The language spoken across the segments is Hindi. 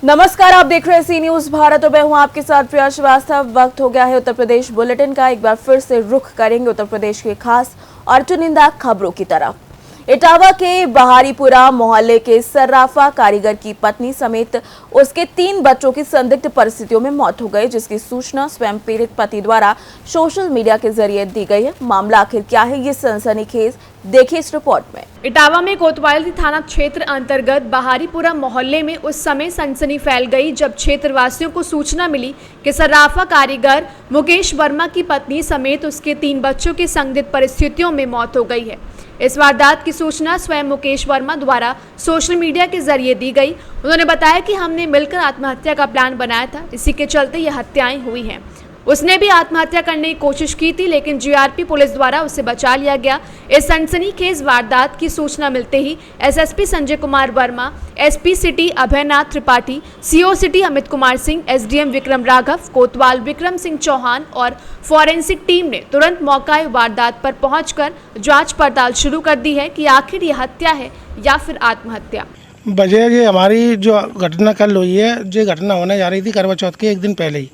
नमस्कार, आप देख रहे हैं सी न्यूज भारत और मैं हूं आपके साथ प्रिया श्रीवास्तव। वक्त हो गया है उत्तर प्रदेश बुलेटिन का। एक बार फिर से रुख करेंगे उत्तर प्रदेश के खास और चुनिंदा खबरों की तरफ। इटावा के बहारीपुरा मोहल्ले के सर्राफा कारीगर की पत्नी समेत उसके 3 बच्चों की संदिग्ध परिस्थितियों में मौत हो गई, जिसकी सूचना स्वयं पीड़ित पति द्वारा सोशल मीडिया के जरिए दी गई है। मामला आखिर क्या है, ये सनसनीखेज देखिए इस रिपोर्ट में। इटावा में कोतवाली थाना क्षेत्र अंतर्गत बहारीपुरा मोहल्ले में उस समय सनसनी फैल गई जब क्षेत्रवासियों को सूचना मिली कि सर्राफा कारीगर मुकेश वर्मा की पत्नी समेत उसके 3 बच्चों की संदिग्ध परिस्थितियों में मौत हो गई है। इस वारदात की सूचना स्वयं मुकेश वर्मा द्वारा सोशल मीडिया के जरिए दी गई। उन्होंने बताया कि हमने मिलकर आत्महत्या का प्लान बनाया था, इसी के चलते ये हत्याएं हुई हैं। उसने भी आत्महत्या करने की कोशिश की थी, लेकिन जीआरपी पुलिस द्वारा उसे बचा लिया गया। इस सनसनीखेज वारदात की सूचना मिलते ही SSP Sanjay Kumar Verma, SP city Abhaynath Tripathi, CO city Amit Kumar Singh, SDM Vikram Raghav, कोतवाल विक्रम सिंह चौहान और फॉरेंसिक टीम ने तुरंत मौके वारदात पर पहुंचकर जांच पड़ताल शुरू कर दी है कि आखिर ये हत्या है या फिर आत्महत्या। वजह ये हमारी जो घटना कल हुई है, जो घटना होने जा रही थी करवा चौथ के 1 दिन पहले ही।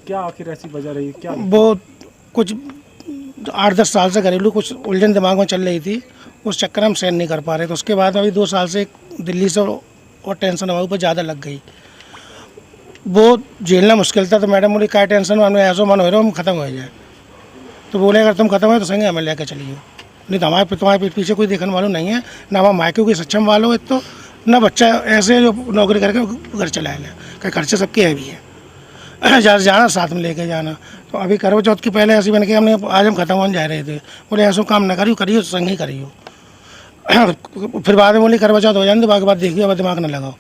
क्या आखिर ऐसी वजह रही? क्या वो कुछ 8-10 साल से घरेलू कुछ उलझन दिमाग में चल रही थी, उस चक्कर हम सहन नहीं कर पा रहे थे। उसके बाद अभी 2 साल से दिल्ली से और टेंशन हमारे ऊपर ज़्यादा लग गई, वो झेलना मुश्किल था। तो मैडम बोली क्या टेंशन हमें ऐसा मन हो रहा हम ख़त्म हो जाए। तो बोले अगर तुम खत्म हो तो संगे हमें लेकर चलिए, नहीं तो तुम्हारे पीठ पीछे कोई देखने वालों नहीं है, ना हमारे मायके कोई सक्षम वालों है, तो ना बच्चा ऐसे जो नौकरी करके घर चलाए ले, खर्चे सबके है भी है, जाना साथ में लेके जाना। तो अभी करवा चौथ की पहले ऐसी बन के हमने आज हम खत्म होने जा रहे थे, बोले ऐसा काम ना करियो संग ही करियो। फिर बाद में बोली करवा चौथ हो जाने तो बाकी बात देखिए, अब दिमाग ना लगाओ।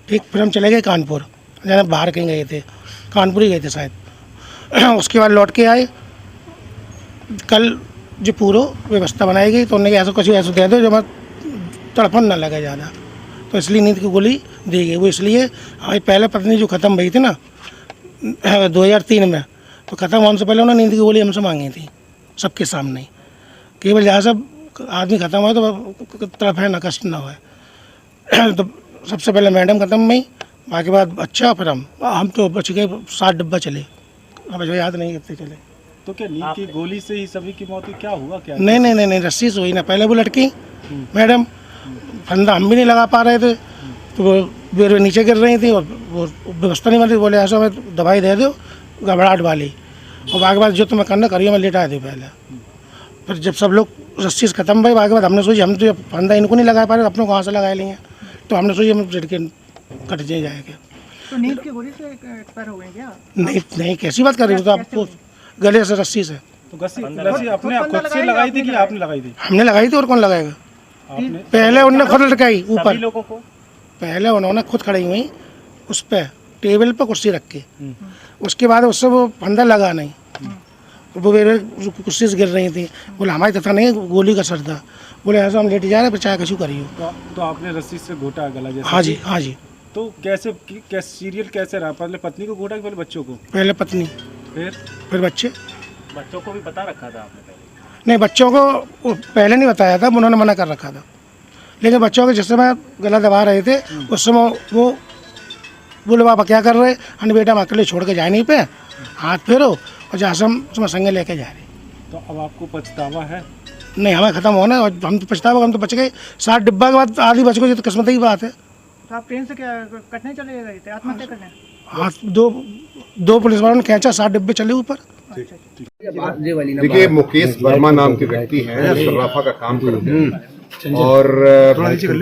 ठीक, फिर हम चले गए कानपुर, जाना बाहर कहीं गए थे, कानपुर ही गए थे शायद। उसके बाद लौट के आए, कल जो पूरा व्यवस्था बनाई गई तो उन्होंने ऐसा कुछ ऐसा दे दो जो मैं तड़पन ना लगे ज़्यादा, तो इसलिए नींद की गोली दी गई। वो इसलिए हमारी पहले पत्नी जो ख़त्म हुई थी ना 2003 में, तो ख़त्म होने से पहले उन्होंने नींद की गोली हमसे मांगी थी सबके सामने, केवल जहाँ सब आदमी ख़त्म हो तो तड़प है ना, कष्ट ना हो। तो सबसे पहले मैडम ख़त्म हुई, बाकी बाद बच्चा, फिर हम तो बच गए। 7 डिब्बा चले, अब याद नहीं कितने चले। तो क्या नींद की गोली से ही सभी की मौत हुई? क्या हुआ क्या? नहीं, रस्सी से हुई ना। पहले वो लटकी मैडम, फंदा हम भी नहीं लगा पा रहे थे, तो वो बेर नीचे गिर रही थी और वो व्यवस्था नहीं बन रही। बोले ऐसा मैं दवाई दे दो घबराहट वाली, और बाकी बाद जो तुम्हें करना करिए, मैं लेटा दी पहले। फिर जब सब लोग रस्सी से खत्म भाई, बाकी बाद हमने सोची हम तो फंदा इनको नहीं लगा पा रहे, अपने को कहाँ से लगा लिए, तो हमने सोची हम झटके कट जाएगा। तो नींद की गोली से एक्सपायर हो गए क्या? नहीं, कैसी बात कर रही हो? तो आपको गले से रस्सी से। तो रस्सी अपने खुद से लगाई थी कि आपने लगाई थी? हमने लगाई थी, और कौन लगाएगा? पहले उन्होंने खुद लटकाई ऊपर, पहले उन्होंने खुद खड़ी हुई उस पर टेबल पर कुर्सी रख के, उसके बाद उससे वो फंदा लगा नहीं, वो कुर्सी से गिर रही थी। बोले हमारी तथा नहीं, गोली का सर था। बोले ऐसा हम लेट जा रहे, चाहे कछु करियो। तो आपने रस्सी से घोटा गला जैसे? हाँ जी। तो कैसे सीरियल कैसे रहा? पहले पत्नी को घोटा कि पहले बच्चों को? पहले पत्नी, फिर बच्चे। बच्चों को भी बता रखा था आपने पहले? नहीं, बच्चों को पहले नहीं बताया था, उन्होंने मना कर रखा था। लेकिन बच्चों के जिस समय गला दबा रहे थे उस समय वो बोले पापा क्या कर रहे? हाँ बेटा हम अकेले छोड़ के जाए नहीं पे, हाथ फेरो, और जहाँ से हम संगे लेके जा रहे। तो अब आपको पछतावा है? नहीं, हमें ख़त्म होना, और हम तो पछतावा, हम तो बच गए। 7 डिब्बा के बाद आधी बच गई, तो किस्मत की बात है। तो आप ट्रेन से क्या कटने चले गए थे, आत्महत्या करने? हाँ, दो पुलिस वालों ने खींचा, 7 डिब्बे चले ऊपर। देखिए, मुकेश वर्मा नाम के व्यक्ति हैं, सर्राफा का काम करते हैं, और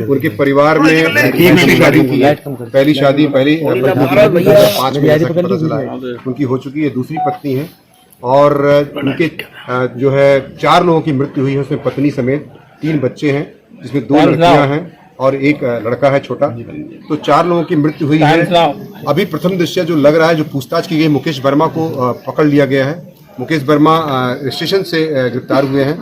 उनके परिवार में पहली शादी 5 महीने तक पता चला है उनकी हो चुकी है, दूसरी पत्नी है, और उनके जो है 4 लोगों की मृत्यु हुई है, उसमें पत्नी समेत 3 बच्चे हैं, जिसमें 2 लड़कियां हैं और 1 लड़का है छोटा। तो 4 लोगों की मृत्यु हुई है। अभी प्रथम दृष्टया जो लग रहा है, जो पूछताछ की गई, मुकेश वर्मा को पकड़ लिया गया है। मुकेश वर्मा स्टेशन से गिरफ्तार हुए हैं,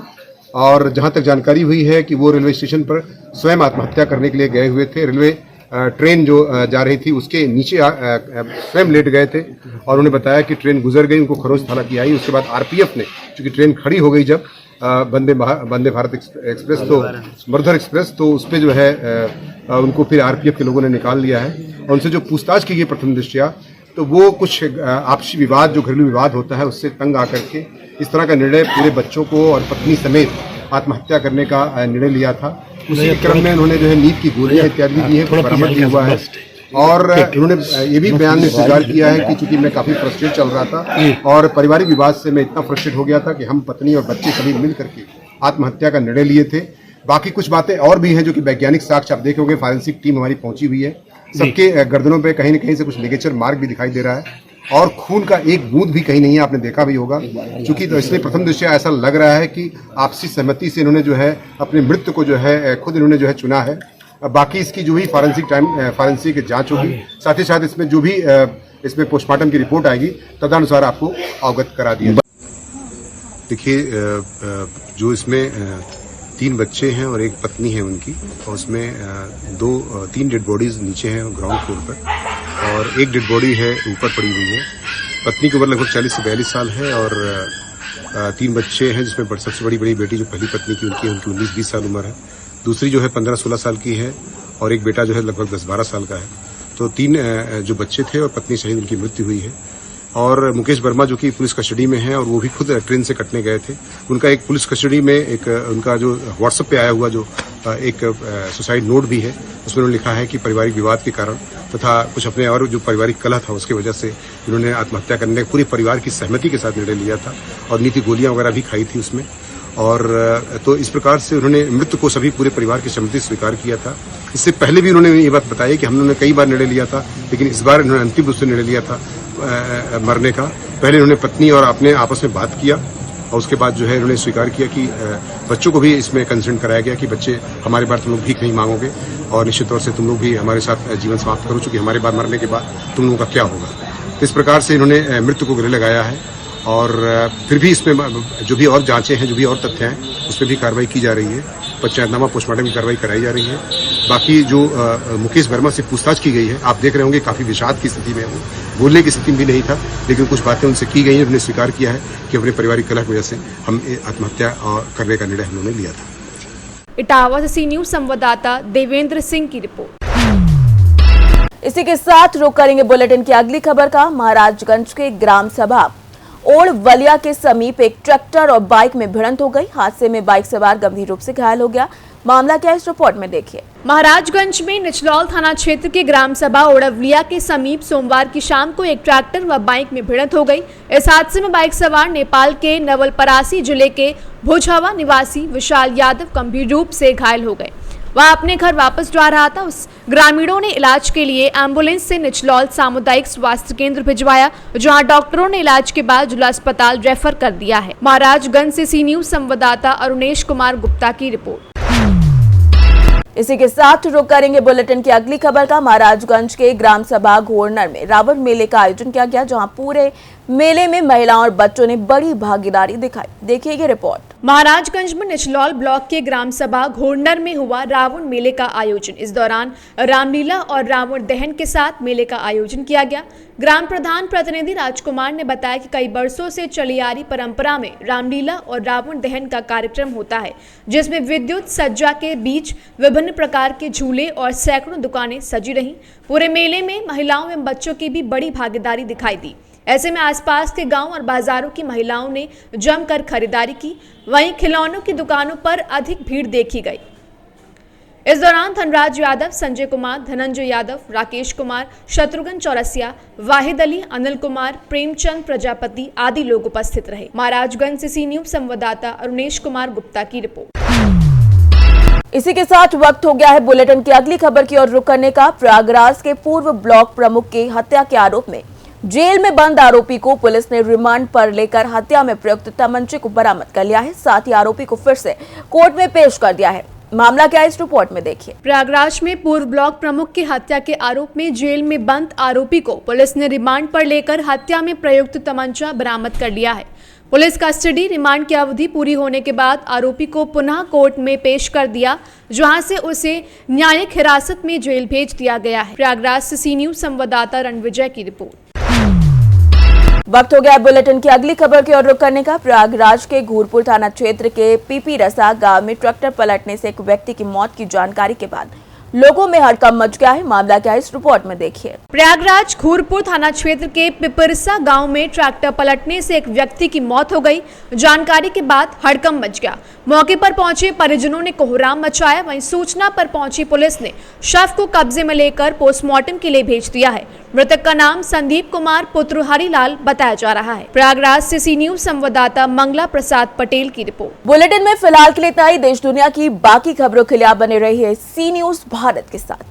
और जहां तक जानकारी हुई है कि वो रेलवे स्टेशन पर स्वयं आत्महत्या करने के लिए गए हुए थे। रेलवे ट्रेन जो जा रही थी उसके नीचे स्वयं लेट गए थे और उन्हें बताया कि ट्रेन गुजर गई, उनको खरोच हालांकि आई। उसके बाद आरपीएफ ने, चूंकि ट्रेन खड़ी हो गई जब वंदे भारत एक्सप्रेस तो मरुधर एक्सप्रेस, तो उस पर जो है उनको फिर आरपीएफ के लोगों ने निकाल लिया है। और उनसे जो पूछताछ की गई प्रथम दृष्टया, तो वो कुछ आपसी विवाद, जो घरेलू विवाद होता है, उससे तंग आकर के इस तरह का निर्णय पूरे बच्चों को और पत्नी समेत आत्महत्या करने का निर्णय लिया था। उसी क्रम में उन्होंने जो है नींद की गोलियां इत्यादि दी है, बरामद भी हुआ है। और उन्होंने ये भी बयान में स्वीकार किया है कि चूंकि मैं काफी फ्रस्ट्रेट चल रहा था और पारिवारिक विवाद से मैं इतना फ्रस्ट्रेट हो गया था कि हम पत्नी और बच्चे सभी मिल करके आत्महत्या का निर्णय लिए थे। बाकी कुछ बातें और भी हैं जो कि वैज्ञानिक साक्ष्य आप देखोगे, फॉरेंसिक टीम हमारी पहुंची हुई है। सबके गर्दनों पे कहीं न कहीं से कुछ लिगेचर मार्क भी दिखाई दे रहा है और खून का एक बूंद भी कहीं नहीं है, आपने देखा भी होगा। चूंकि तो इसलिए प्रथम दृष्टया ऐसा लग रहा है कि आपसी सहमति से इन्होंने जो है अपने मृत्यु को जो है खुद इन्होंने जो है चुना है। बाकी इसकी जो भी फॉरेंसिक जांच होगी, साथ ही साथ इसमें जो भी इसमें पोस्टमार्टम की रिपोर्ट आएगी, तदनुसार आपको अवगत करा दिया। देखिए, जो इसमें 3 बच्चे हैं और 1 पत्नी है उनकी, और उसमें 3 डेड बॉडीज नीचे हैं ग्राउंड फ्लोर पर और 1 डेड बॉडी है ऊपर पड़ी हुई है। पत्नी की उम्र लगभग 40 से 42 साल है और 3 बच्चे हैं, जिसमें सबसे बड़ी बेटी जो पहली पत्नी की उनकी 19-20 साल उम्र है, दूसरी जो है 15-16 साल की है और एक बेटा जो है लगभग 10-12 साल का है। तो 3 जो बच्चे थे और पत्नी सहित उनकी मृत्यु हुई है। और मुकेश वर्मा जो कि पुलिस कस्टडी में है और वो भी खुद ट्रेन से कटने गए थे, उनका एक पुलिस कस्टडी में एक उनका जो व्हाट्सएप पे आया हुआ जो एक सुसाइड नोट भी है, उसमें उन्होंने लिखा है कि पारिवारिक विवाद के कारण तथा कुछ अपने और जो पारिवारिक कलह था उसकी वजह से इन्होंने आत्महत्या करने, पूरे परिवार की सहमति के साथ निर्णय लिया था और नीति गोलियां वगैरह भी खाई थी उसमें। और तो इस प्रकार से उन्होंने मृत्यु को सभी पूरे परिवार की सहमति स्वीकार किया था। इससे पहले भी उन्होंने ये बात बताई कि हमने कई बार निर्णय लिया था, लेकिन इस बार इन्होंने अंतिम रूप से निर्णय लिया था मरने का। पहले उन्होंने पत्नी और अपने आपस में बात किया और उसके बाद जो है उन्होंने स्वीकार किया कि बच्चों को भी इसमें कंसेंट कराया गया कि बच्चे हमारे बार तुम लोग भीख नहीं मांगोगे और निश्चित तौर से तुम लोग भी हमारे साथ जीवन समाप्त करो, चूंकि हमारे बाद मरने के बाद तुम लोगों का क्या होगा। तो इस प्रकार से इन्होंने मृत्यु को गले लगाया है और फिर भी इसमें जो भी और जांचें हैं, जो भी और तथ्य हैं, उस पर भी कार्रवाई की जा रही है। पंचायतनामा पोस्टमार्टम की कार्रवाई कराई जा रही है। बाकी जो मुकेश वर्मा से पूछताछ की गई है, आप देख रहे होंगे काफी विषाद की स्थिति में, बोलने की स्थिति में भी नहीं था, लेकिन कुछ बातें उनसे की गई हैं। उन्होंने स्वीकार किया है कि अपने पारिवारिक कलह की वजह से हम आत्महत्या करने का निर्णय हम लोगों ने लिया था। इटावा से सी न्यूज संवाददाता देवेंद्र सिंह की रिपोर्ट। इसी के साथ रुक करेंगे बुलेटिन की अगली खबर का। महाराजगंज के ग्राम सभा ओड़वलिया के समीप एक ट्रैक्टर और बाइक में भिड़ंत हो गई। हादसे में बाइक सवार गंभीर रूप से घायल हो गया। मामला क्या है, इस रिपोर्ट में देखिए। महाराजगंज में निचलौल थाना क्षेत्र के ग्राम सभा ओड़वलिया के समीप सोमवार की शाम को एक ट्रैक्टर व बाइक में भिड़ंत हो गई। इस हादसे में बाइक सवार नेपाल के नवलपरासी जिले के भुजहवा निवासी विशाल यादव गंभीर रूप से घायल हो गए। वह अपने घर वापस जा रहा था। उस ग्रामीणों ने इलाज के लिए एम्बुलेंस से निचलौल सामुदायिक स्वास्थ्य केंद्र भिजवाया, जहां डॉक्टरों ने इलाज के बाद जिला अस्पताल रेफर कर दिया है। महाराजगंज से सी न्यूज संवाददाता अरुणेश कुमार गुप्ता की रिपोर्ट। इसी के साथ रुक करेंगे बुलेटिन की अगली खबर का। महाराजगंज के ग्राम सभा घोरनर में रावण मेले का आयोजन किया गया, जहां पूरे मेले में महिलाओं और बच्चों ने बड़ी भागीदारी दिखाई। देखिए ये रिपोर्ट। महाराजगंज में निचलौल ब्लॉक के ग्राम सभा घोरनर में हुआ रावण मेले का आयोजन। इस दौरान रामलीला और रावण दहन के साथ मेले का आयोजन किया गया। ग्राम प्रधान प्रतिनिधि राजकुमार ने बताया कि कई वर्षों से चली आ रही परंपरा में रामलीला और रावण दहन का कार्यक्रम होता है, जिसमें विद्युत सज्जा के बीच विभिन्न प्रकार के झूले और सैकड़ों दुकानें सजी रहीं। पूरे मेले में महिलाओं एवं बच्चों की भी बड़ी भागीदारी दिखाई दी। ऐसे में आसपास के गांव और बाजारों की महिलाओं ने जमकर खरीदारी की। वहीं खिलौनों की दुकानों पर अधिक भीड़ देखी गई। इस दौरान धनराज यादव, संजय कुमार, धनंजय यादव, राकेश कुमार, शत्रुघ्न चौरसिया, वाहिद अली, अनिल कुमार, प्रेमचंद प्रजापति आदि लोग उपस्थित रहे। महाराजगंज से सी न्यूज संवाददाता अरुणेश कुमार गुप्ता की रिपोर्ट। इसी के साथ वक्त हो गया है बुलेटिन की अगली खबर की ओर रुक करने का। प्रयागराज के पूर्व ब्लॉक प्रमुख की हत्या के आरोप में जेल में बंद आरोपी को पुलिस ने रिमांड पर लेकर हत्या में प्रयुक्त तमंचे को बरामद कर लिया है। साथ ही आरोपी को फिर से कोर्ट में पेश कर दिया है। मामला क्या है, इस रिपोर्ट में देखिए। प्रयागराज में पूर्व ब्लॉक प्रमुख की हत्या के आरोप में जेल में बंद आरोपी को पुलिस ने रिमांड पर लेकर हत्या में प्रयुक्त तमंचा बरामद कर लिया है। पुलिस कस्टडी रिमांड की अवधि पूरी होने के बाद आरोपी को पुनः कोर्ट में पेश कर दिया, जहां से उसे न्यायिक हिरासत में जेल भेज दिया गया है। प्रयागराज से सी न्यूज संवाददाता रणविजय की रिपोर्ट। वक्त हो गया बुलेटिन की अगली खबर की ओर रुख करने का। प्रयागराज के घूरपुर थाना क्षेत्र के पीपी रसा गांव में ट्रैक्टर पलटने से एक व्यक्ति की मौत की जानकारी के बाद लोगों में हड़कंप मच गया है। मामला क्या है, इस रिपोर्ट में देखिए। प्रयागराज घूरपुर थाना क्षेत्र के पिपरसा गांव में ट्रैक्टर पलटने से एक व्यक्ति की मौत हो गई। जानकारी के बाद हड़कंप मच गया। मौके पर पहुंचे परिजनों ने कोहराम मचाया। वहीं सूचना पर पहुंची पुलिस ने शव को कब्जे में लेकर पोस्टमार्टम के लिए भेज दिया है। मृतक का नाम संदीप कुमार पुत्र हरिलाल बताया जा रहा है। प्रयागराज से सी न्यूज संवाददाता मंगला प्रसाद पटेल की रिपोर्ट। बुलेटिन में फिलहाल के लिए इतना ही। देश दुनिया की बाकी खबरों के लिए आप बने रहिए सी न्यूज भारत के साथ।